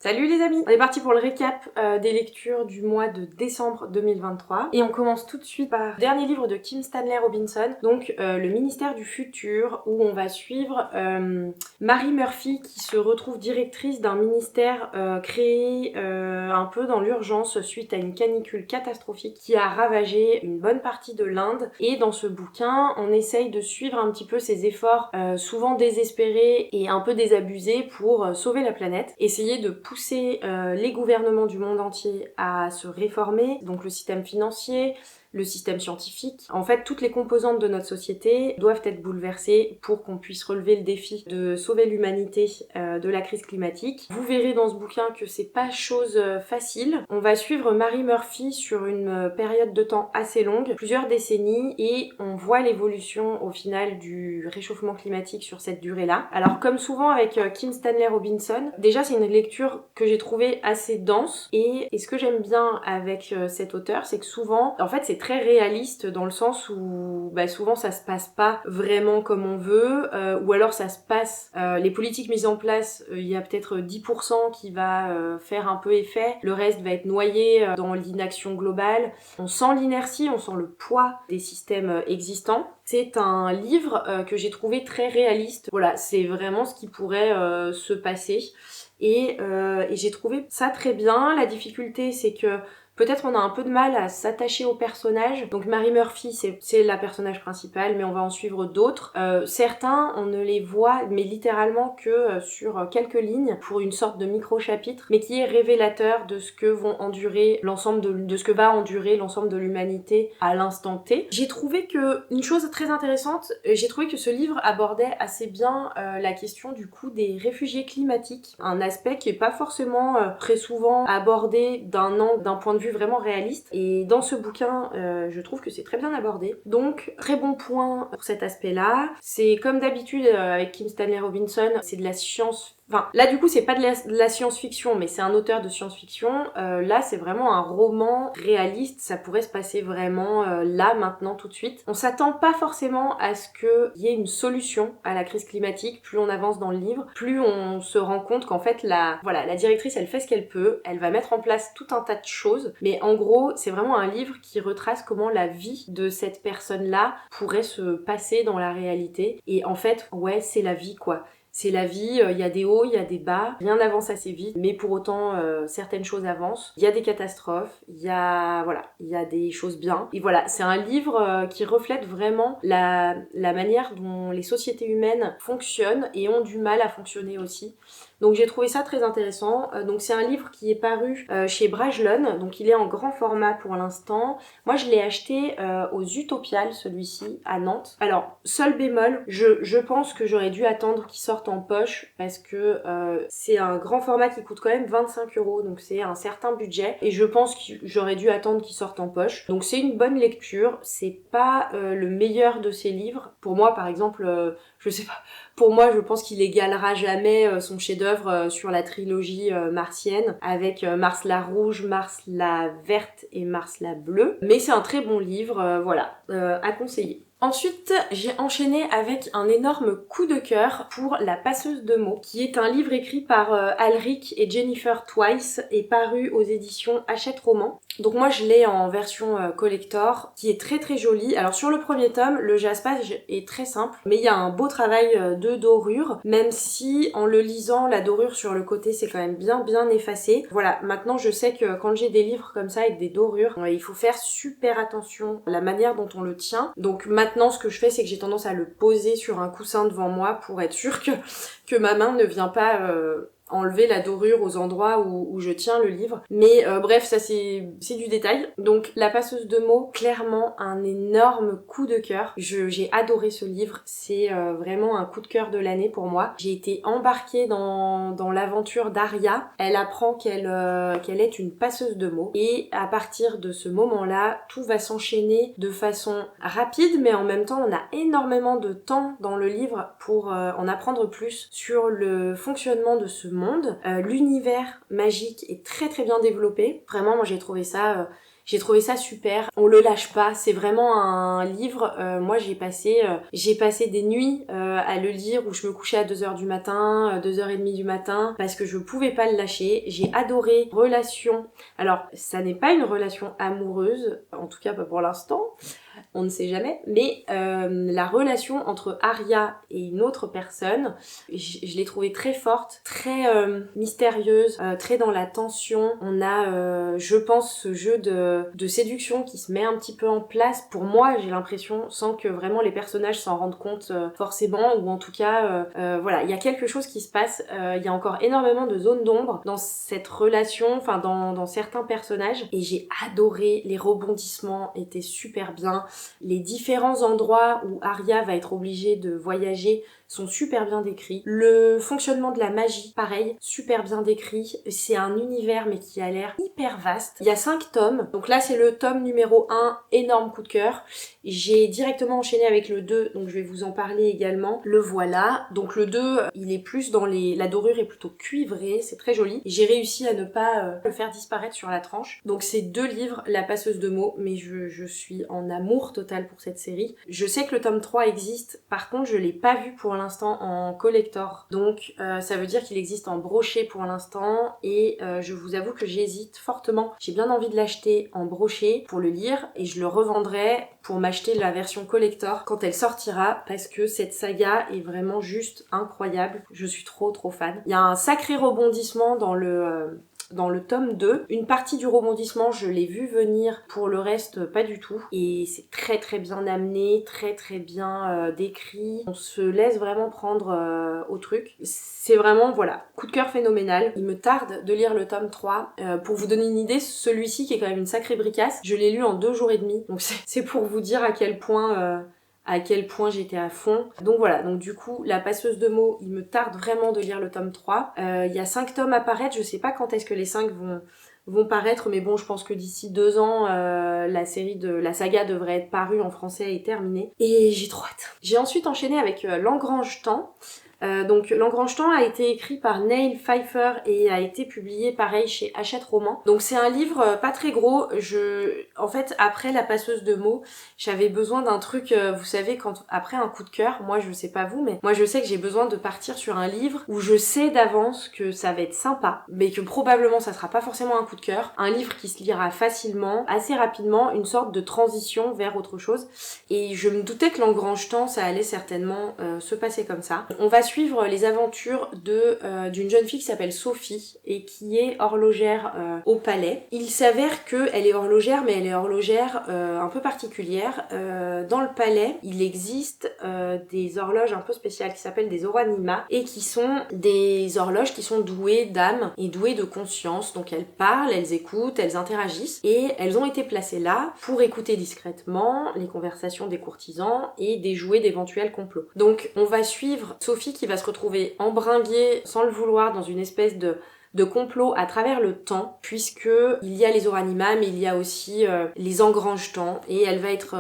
Salut les amis! On est parti pour le récap des lectures du mois de décembre 2023 et on commence tout de suite par le dernier livre de Kim Stanley Robinson, donc Le ministère du futur, où on va suivre Mary Murphy qui se retrouve directrice d'un ministère créé un peu dans l'urgence suite à une canicule catastrophique qui a ravagé une bonne partie de l'Inde. Et dans ce bouquin, on essaye de suivre un petit peu ses efforts souvent désespérés et un peu désabusés pour sauver la planète, essayer de pousser les gouvernements du monde entier à se réformer, donc le système financier, le système scientifique. En fait, toutes les composantes de notre société doivent être bouleversées pour qu'on puisse relever le défi de sauver l'humanité de la crise climatique. Vous verrez dans ce bouquin que c'est pas chose facile. On va suivre Mary Murphy sur une période de temps assez longue, plusieurs décennies, et on voit l'évolution au final du réchauffement climatique sur cette durée-là. Alors comme souvent avec Kim Stanley Robinson, déjà c'est une lecture que j'ai trouvée assez dense, et ce que j'aime bien avec cet auteur, c'est que souvent, en fait c'est très réaliste dans le sens où souvent ça se passe pas vraiment comme on veut, ou alors ça se passe, les politiques mises en place, il y a peut-être 10% qui va faire un peu effet, le reste va être noyé dans l'inaction globale. On sent l'inertie, on sent le poids des systèmes existants. C'est un livre que j'ai trouvé très réaliste. Voilà, c'est vraiment ce qui pourrait se passer. Et j'ai trouvé ça très bien. La difficulté, c'est que peut-être on a un peu de mal à s'attacher au personnage. Donc Mary Murphy, c'est la personnage principale, mais on va en suivre d'autres. Certains, on ne les voit, mais littéralement que sur quelques lignes, pour une sorte de micro-chapitre, mais qui est révélateur de ce que vont endurer de ce que va endurer l'ensemble de l'humanité à l'instant T. J'ai trouvé que, une chose très intéressante, j'ai trouvé que ce livre abordait assez bien la question du coup des réfugiés climatiques. Un aspect qui est pas forcément très souvent abordé d'un point de vue vraiment réaliste, et dans ce bouquin je trouve que c'est très bien abordé, donc très bon point pour cet aspect là. C'est comme d'habitude avec Kim Stanley Robinson, c'est de la science. Enfin, là du coup c'est pas de la science-fiction, mais c'est un auteur de science-fiction. Là c'est vraiment un roman réaliste, ça pourrait se passer vraiment là, maintenant, tout de suite. On s'attend pas forcément à ce qu'il y ait une solution à la crise climatique. Plus on avance dans le livre, plus on se rend compte qu'en fait la directrice elle fait ce qu'elle peut, elle va mettre en place tout un tas de choses, mais en gros c'est vraiment un livre qui retrace comment la vie de cette personne-là pourrait se passer dans la réalité. Et en fait, ouais, c'est la vie quoi. C'est la vie, il y a des hauts, il y a des bas, rien n'avance assez vite, mais pour autant certaines choses avancent. Il y a des catastrophes, il y a des choses bien. Et voilà, c'est un livre qui reflète vraiment la manière dont les sociétés humaines fonctionnent et ont du mal à fonctionner aussi. Donc j'ai trouvé ça très intéressant. Donc c'est un livre qui est paru chez Brajlon, donc il est en grand format pour l'instant. Moi je l'ai acheté aux Utopiales, celui-ci, à Nantes. Alors, seul bémol, je pense que j'aurais dû attendre qu'il sorte en poche, parce que c'est un grand format qui coûte quand même 25€, donc c'est un certain budget, et je pense que j'aurais dû attendre qu'il sorte en poche. Donc c'est une bonne lecture, c'est pas le meilleur de ses livres. Pour moi par exemple, je sais pas, pour moi je pense qu'il égalera jamais son chef-d'œuvre sur la trilogie martienne, avec Mars la rouge, Mars la verte et Mars la bleue. Mais c'est un très bon livre, voilà, à conseiller. Ensuite, j'ai enchaîné avec un énorme coup de cœur pour La passeuse de mots, qui est un livre écrit par Alric et Jennifer Twice et paru aux éditions Hachette Roman. Donc moi je l'ai en version collector, qui est très très jolie. Alors sur le premier tome, le jaspage est très simple, mais il y a un beau travail de dorure, même si en le lisant, la dorure sur le côté c'est quand même bien effacée. Voilà, maintenant je sais que quand j'ai des livres comme ça avec des dorures, il faut faire super attention à la manière dont on le tient. Donc maintenant ce que je fais, c'est que j'ai tendance à le poser sur un coussin devant moi pour être sûre que ma main ne vient pas enlever la dorure aux endroits où je tiens le livre. Mais bref, ça c'est du détail. Donc La passeuse de mots, clairement un énorme coup de cœur. J'ai adoré ce livre, c'est vraiment un coup de cœur de l'année pour moi. J'ai été embarquée dans l'aventure d'Aria. Elle apprend qu'elle est une passeuse de mots, et à partir de ce moment-là, tout va s'enchaîner de façon rapide, mais en même temps on a énormément de temps dans le livre pour en apprendre plus sur le fonctionnement de ce monde. L'univers magique est très très bien développé. Vraiment, moi j'ai trouvé ça J'ai trouvé ça super, on le lâche pas, c'est vraiment un livre, moi j'ai passé des nuits à le lire où je me couchais à 2h du matin, 2h30 du matin, parce que je pouvais pas le lâcher. J'ai adoré relation, alors ça n'est pas une relation amoureuse, en tout cas pas pour l'instant, on ne sait jamais, mais la relation entre Arya et une autre personne, je l'ai trouvée très forte, très mystérieuse, très dans la tension. On a, je pense, ce jeu de séduction qui se met un petit peu en place. Pour moi, j'ai l'impression, sans que vraiment les personnages s'en rendent compte forcément, ou en tout cas, voilà, il y a quelque chose qui se passe. Il y a encore énormément de zones d'ombre dans cette relation, enfin dans certains personnages, et j'ai adoré. Les rebondissements étaient super bien. Les différents endroits où Arya va être obligée de voyager sont super bien décrits. Le fonctionnement de la magie, pareil, super bien décrit. C'est un univers mais qui a l'air hyper vaste. Il y a 5 tomes, donc là c'est le tome numéro 1, énorme coup de cœur. J'ai directement enchaîné avec le 2, donc je vais vous en parler également. Le voilà, donc le 2, il est plus dans les... La dorure est plutôt cuivrée, c'est très joli. J'ai réussi à ne pas le faire disparaître sur la tranche. Donc c'est 2 livres, La passeuse de mots, mais je suis en amour total pour cette série. Je sais que le tome 3 existe, par contre je l'ai pas vu pour l'instant en collector, donc ça veut dire qu'il existe en brochet pour l'instant, et je vous avoue que j'hésite fortement. J'ai bien envie de l'acheter en brochet pour le lire, et je le revendrai pour m'acheter la version collector quand elle sortira, parce que cette saga est vraiment juste incroyable. Je suis trop fan. Il y a un sacré rebondissement dans le tome 2. Une partie du rebondissement, je l'ai vu venir, pour le reste, pas du tout. Et c'est très bien amené, très bien décrit. On se laisse vraiment prendre au truc. C'est vraiment, voilà, coup de cœur phénoménal. Il me tarde de lire le tome 3. Pour vous donner une idée, celui-ci, qui est quand même une sacrée bricasse, je l'ai lu en 2 jours et demi. Donc c'est pour vous dire à quel point j'étais à fond. Donc voilà, donc du coup, La passeuse de mots, il me tarde vraiment de lire le tome 3. Il y a 5 tomes à paraître, je sais pas quand est-ce que les 5 vont paraître, mais bon, je pense que d'ici 2 ans, la saga devrait être parue en français et terminée. Et j'ai trop hâte. J'ai ensuite enchaîné avec L'Engrange-Temps. Donc L'Engrange-Temps a été écrit par Neil Pfeiffer et a été publié pareil chez Hachette Roman. Donc c'est un livre pas très gros. En fait, après La passeuse de mots, j'avais besoin d'un truc, vous savez, après un coup de cœur, moi je sais pas vous, mais moi je sais que j'ai besoin de partir sur un livre où je sais d'avance que ça va être sympa, mais que probablement ça sera pas forcément un coup de cœur. Un livre qui se lira facilement, assez rapidement, une sorte de transition vers autre chose. Et je me doutais que L'Engrange-Temps, ça allait certainement se passer comme ça. On va suivre les aventures d'une jeune fille qui s'appelle Sophie et qui est horlogère au palais. Il s'avère qu'elle est horlogère, mais elle est horlogère un peu particulière. Dans le palais, il existe des horloges un peu spéciales qui s'appellent des Oranima, et qui sont des horloges qui sont douées d'âme et douées de conscience. Donc elles parlent, elles écoutent, elles interagissent, et elles ont été placées là pour écouter discrètement les conversations des courtisans et déjouer d'éventuels complots. Donc on va suivre Sophie qui va se retrouver embringuée sans le vouloir dans une espèce de complot à travers le temps, puisque il y a les Oranima, mais il y a aussi les Engrange-Temps, et elle va être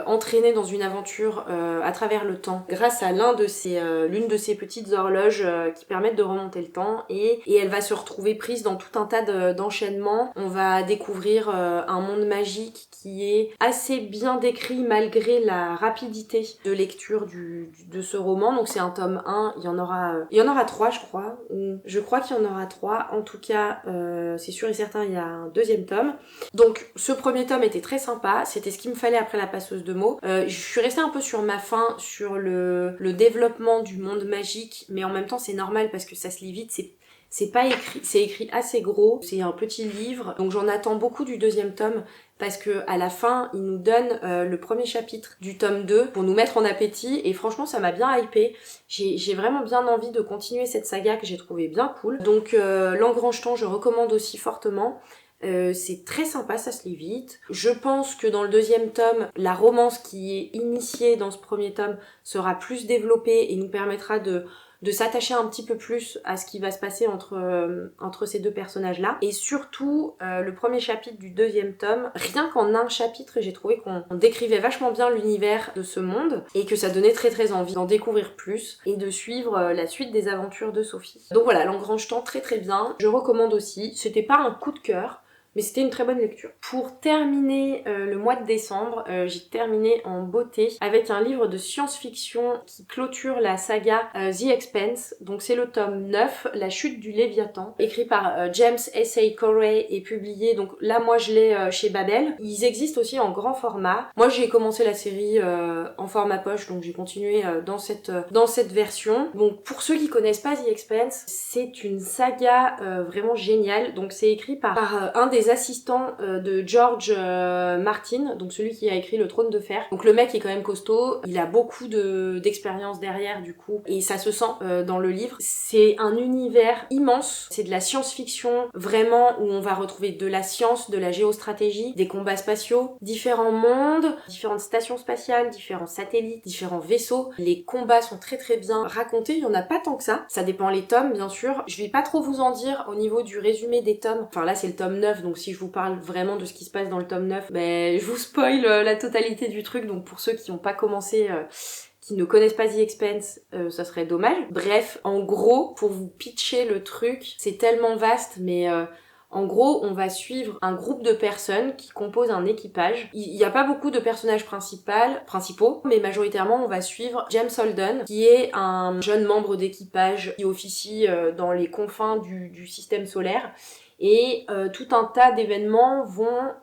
entraînée dans une aventure à travers le temps grâce à l'une de ces petites horloges qui permettent de remonter le temps, et elle va se retrouver prise dans tout un tas d'enchaînements. On va découvrir un monde magique qui est assez bien décrit malgré la rapidité de lecture de ce roman. Donc c'est un tome 1, il y en aura 3 je crois, ou je crois qu'il y en aura 3. En tout cas, c'est sûr et certain, il y a un 2e tome. Donc ce premier tome était très sympa, c'était ce qu'il me fallait après La passeuse de mots. Je suis restée un peu sur ma faim sur le développement du monde magique, mais en même temps c'est normal parce que ça se lit vite, c'est pas écrit, c'est écrit assez gros, c'est un petit livre, donc j'en attends beaucoup du 2e tome, parce que à la fin, il nous donne le premier chapitre du tome 2 pour nous mettre en appétit, et franchement ça m'a bien hypée. J'ai vraiment bien envie de continuer cette saga que j'ai trouvée bien cool. Donc L'Engrange-Temps, je recommande aussi fortement. C'est très sympa, ça se lit vite. Je pense que dans le 2e tome, la romance qui est initiée dans ce premier tome sera plus développée et nous permettra de s'attacher un petit peu plus à ce qui va se passer entre ces 2 personnages-là. Et surtout, le premier chapitre du 2e tome, rien qu'en un chapitre, j'ai trouvé qu'on décrivait vachement bien l'univers de ce monde, et que ça donnait très envie d'en découvrir plus, et de suivre la suite des aventures de Sophie. Donc voilà, L'Engrange-Temps, très bien. Je recommande aussi. C'était pas un coup de cœur, mais c'était une très bonne lecture. Pour terminer le mois de décembre, j'ai terminé en beauté avec un livre de science-fiction qui clôture la saga The Expanse. Donc c'est le tome 9, La chute du Léviathan, écrit par James S.A. Corey et publié, donc là moi je l'ai chez Babel. Ils existent aussi en grand format. Moi j'ai commencé la série en format poche, donc j'ai continué dans cette version. Donc pour ceux qui connaissent pas The Expanse, c'est une saga vraiment géniale. Donc c'est écrit par un des assistants de George Martin, donc celui qui a écrit Le Trône de Fer. Donc le mec est quand même costaud, il a beaucoup d'expérience derrière du coup, et ça se sent dans le livre. C'est un univers immense, c'est de la science-fiction vraiment où on va retrouver de la science, de la géostratégie, des combats spatiaux, différents mondes, différentes stations spatiales, différents satellites, différents vaisseaux. Les combats sont très très bien racontés, il y en a pas tant que ça dépend les tomes bien sûr. Je vais pas trop vous en dire au niveau du résumé des tomes, enfin là c'est le tome 9, donc si je vous parle vraiment de ce qui se passe dans le tome 9, je vous spoil la totalité du truc, donc pour ceux qui n'ont pas commencé, qui ne connaissent pas The Expanse, ça serait dommage. Bref, en gros, pour vous pitcher le truc, c'est tellement vaste, mais en gros, on va suivre un groupe de personnes qui composent un équipage. Il n'y a pas beaucoup de personnages principaux, mais majoritairement, on va suivre James Holden, qui est un jeune membre d'équipage qui officie dans les confins du système solaire. Et tout un tas d'événements vont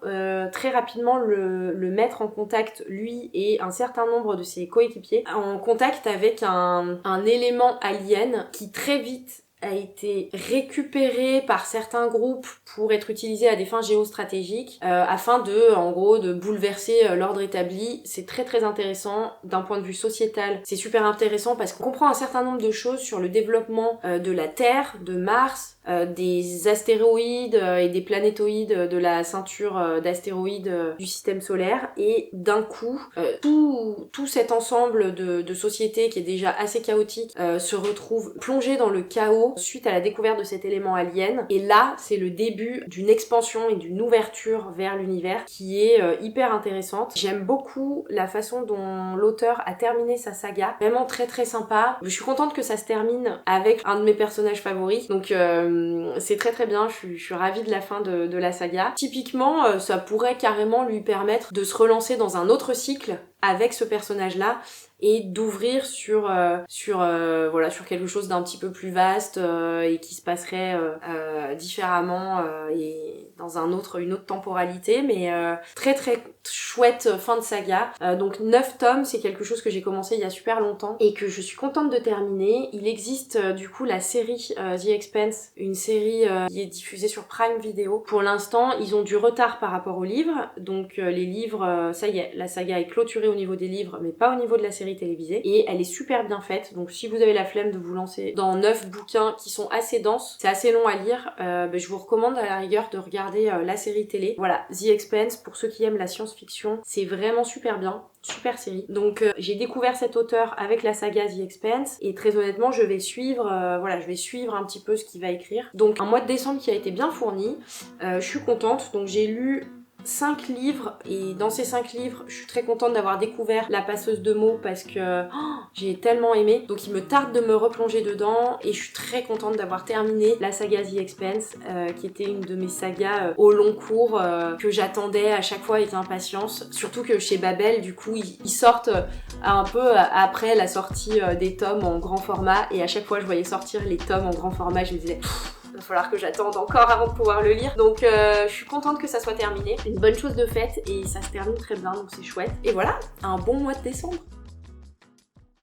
très rapidement le mettre en contact, lui et un certain nombre de ses coéquipiers, en contact avec un élément alien qui très vite a été récupéré par certains groupes pour être utilisé à des fins géostratégiques afin en gros de bouleverser l'ordre établi. C'est très très intéressant d'un point de vue sociétal. C'est super intéressant parce qu'on comprend un certain nombre de choses sur le développement de la Terre, de Mars, des astéroïdes et des planétoïdes de la ceinture d'astéroïdes du système solaire, et d'un coup tout cet ensemble de sociétés qui est déjà assez chaotique se retrouve plongé dans le chaos suite à la découverte de cet élément alien, et là c'est le début d'une expansion et d'une ouverture vers l'univers qui est hyper intéressante. J'aime beaucoup la façon dont l'auteur a terminé sa saga, vraiment très très sympa. Je suis contente que ça se termine avec un de mes personnages favoris, donc c'est très très bien, je suis ravie de la fin de la saga. Typiquement, ça pourrait carrément lui permettre de se relancer dans un autre cycle avec ce personnage-là et d'ouvrir sur quelque chose d'un petit peu plus vaste et qui se passerait différemment et dans une autre temporalité, mais très très chouette fin de saga. Donc 9 tomes, c'est quelque chose que j'ai commencé il y a super longtemps et que je suis contente de terminer. Il existe du coup la série The Expanse, une série qui est diffusée sur Prime Video. Pour l'instant, ils ont du retard par rapport aux livres, donc les livres, ça y est, la saga est clôturée au niveau des livres, mais pas au niveau de la série télévisée, et elle est super bien faite. Donc si vous avez la flemme de vous lancer dans 9 bouquins qui sont assez denses, c'est assez long à lire, je vous recommande à la rigueur de regarder la série télé. Voilà, The Expanse, pour ceux qui aiment la science-fiction, c'est vraiment super bien. Super série. Donc j'ai découvert cet auteur avec la saga The Expanse, et très honnêtement je vais suivre un petit peu ce qu'il va écrire. Donc un mois de décembre qui a été bien fourni, je suis contente. Donc j'ai lu 5 livres, et dans ces 5 livres je suis très contente d'avoir découvert La Passeuse de mots parce que j'ai tellement aimé, donc il me tarde de me replonger dedans, et je suis très contente d'avoir terminé la saga The Expanse qui était une de mes sagas au long cours que j'attendais à chaque fois avec impatience, surtout que chez Babel du coup ils sortent un peu après la sortie des tomes en grand format, et à chaque fois je voyais sortir les tomes en grand format, je me disais il va falloir que j'attende encore avant de pouvoir le lire. Donc je suis contente que ça soit terminé. Une bonne chose de faite, et ça se termine très bien, donc c'est chouette. Et voilà, un bon mois de décembre.